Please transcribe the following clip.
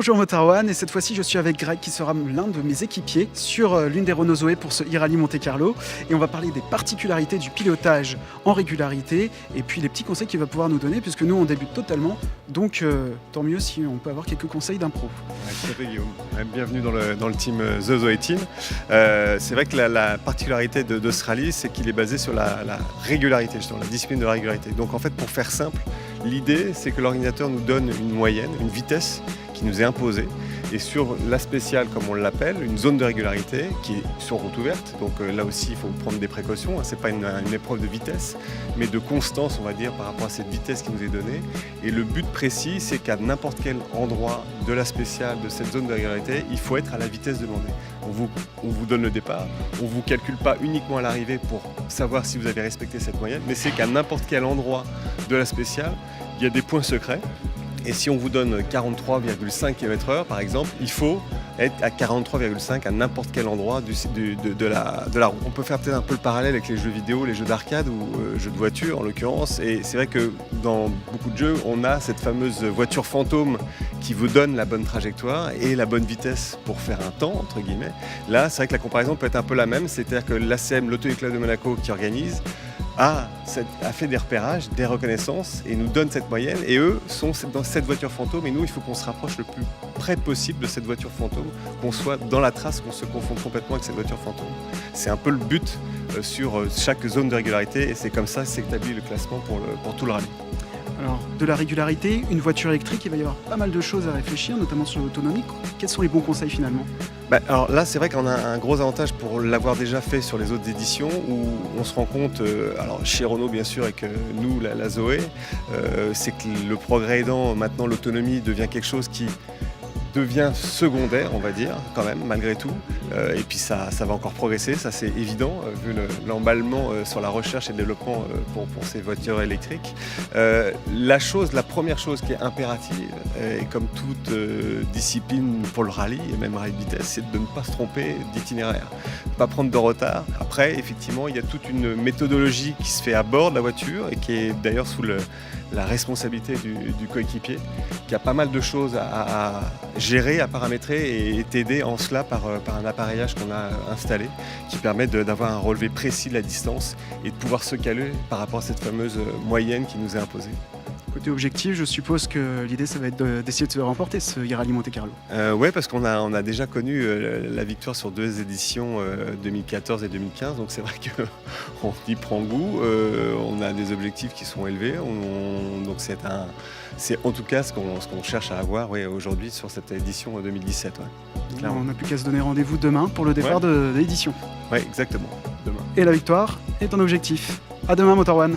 Bonjour Motorone, et cette fois-ci je suis avec Greg qui sera l'un de mes équipiers sur l'une des Renault Zoé pour ce e-rally Monte-Carlo, et on va parler des particularités du pilotage en régularité et puis les petits conseils qu'il va pouvoir nous donner puisque nous on débute totalement, donc tant mieux si on peut avoir quelques conseils d'impro. Ouais, tout à fait Guillaume, bienvenue dans le team The Zoé Team. C'est vrai que la particularité de ce rallye, c'est qu'il est basé sur la régularité, justement, la discipline de la régularité. Donc en fait, pour faire simple, l'idée c'est que l'organisateur nous donne une moyenne, une vitesse qui nous est imposée, et sur la spéciale, comme on l'appelle, une zone de régularité qui est sur route ouverte. Donc là aussi, il faut prendre des précautions. C'est pas une épreuve de vitesse, mais de constance, on va dire, par rapport à cette vitesse qui nous est donnée. Et le but précis, c'est qu'à n'importe quel endroit de la spéciale, de cette zone de régularité, il faut être à la vitesse demandée. On vous donne le départ, on ne vous calcule pas uniquement à l'arrivée pour savoir si vous avez respecté cette moyenne, mais c'est qu'à n'importe quel endroit de la spéciale, il y a des points secrets. Et si on vous donne 43,5 km/h par exemple, il faut être à 43,5 à n'importe quel endroit de la route. On peut faire peut-être un peu le parallèle avec les jeux vidéo, les jeux d'arcade ou jeux de voiture en l'occurrence. Et c'est vrai que dans beaucoup de jeux, on a cette fameuse voiture fantôme qui vous donne la bonne trajectoire et la bonne vitesse pour faire un temps, entre guillemets. Là, c'est vrai que la comparaison peut être un peu la même, c'est-à-dire que l'ACM, l'Auto Club de Monaco qui organise, a fait des repérages, des reconnaissances et nous donne cette moyenne, et eux sont dans cette voiture fantôme, et nous il faut qu'on se rapproche le plus près possible de cette voiture fantôme, qu'on soit dans la trace, qu'on se confonde complètement avec cette voiture fantôme. C'est un peu le but sur chaque zone de régularité, et c'est comme ça que s'établit le classement pour tout le rallye. Alors, de la régularité, une voiture électrique, il va y avoir pas mal de choses à réfléchir, notamment sur l'autonomie. Quels sont les bons conseils finalement ? Alors là, c'est vrai qu'on a un gros avantage pour l'avoir déjà fait sur les autres éditions, où on se rend compte, alors chez Renault bien sûr, et que nous, la Zoé, c'est que le progrès aidant, maintenant l'autonomie devient quelque chose qui devient secondaire, on va dire, quand même, malgré tout. Et puis ça va encore progresser, ça c'est évident, vu l'emballement sur la recherche et le développement pour ces voitures électriques. La première chose qui est impérative, et comme toute discipline pour le rallye, et même rallye de vitesse, c'est de ne pas se tromper d'itinéraire, ne pas prendre de retard. Après, effectivement, il y a toute une méthodologie qui se fait à bord de la voiture, et qui est d'ailleurs sous la responsabilité du coéquipier, qui a pas mal de choses à gérer, à paramétrer, et est aidé en cela par un appareillage qu'on a installé qui permet d'avoir un relevé précis de la distance et de pouvoir se caler par rapport à cette fameuse moyenne qui nous est imposée. Côté objectif, je suppose que l'idée ça va être d'essayer de se remporter ce e-rally Monte-Carlo. Oui, parce qu'on a déjà connu la victoire sur 2 éditions, 2014 et 2015, donc c'est vrai qu'on y prend goût, on a des objectifs qui sont élevés, donc c'est en tout cas ce qu'on cherche à avoir aujourd'hui sur cette édition 2017. Ouais, on n'a plus qu'à se donner rendez-vous demain pour le départ de l'édition. Oui, exactement, demain. Et la victoire est un objectif. À demain Motor One.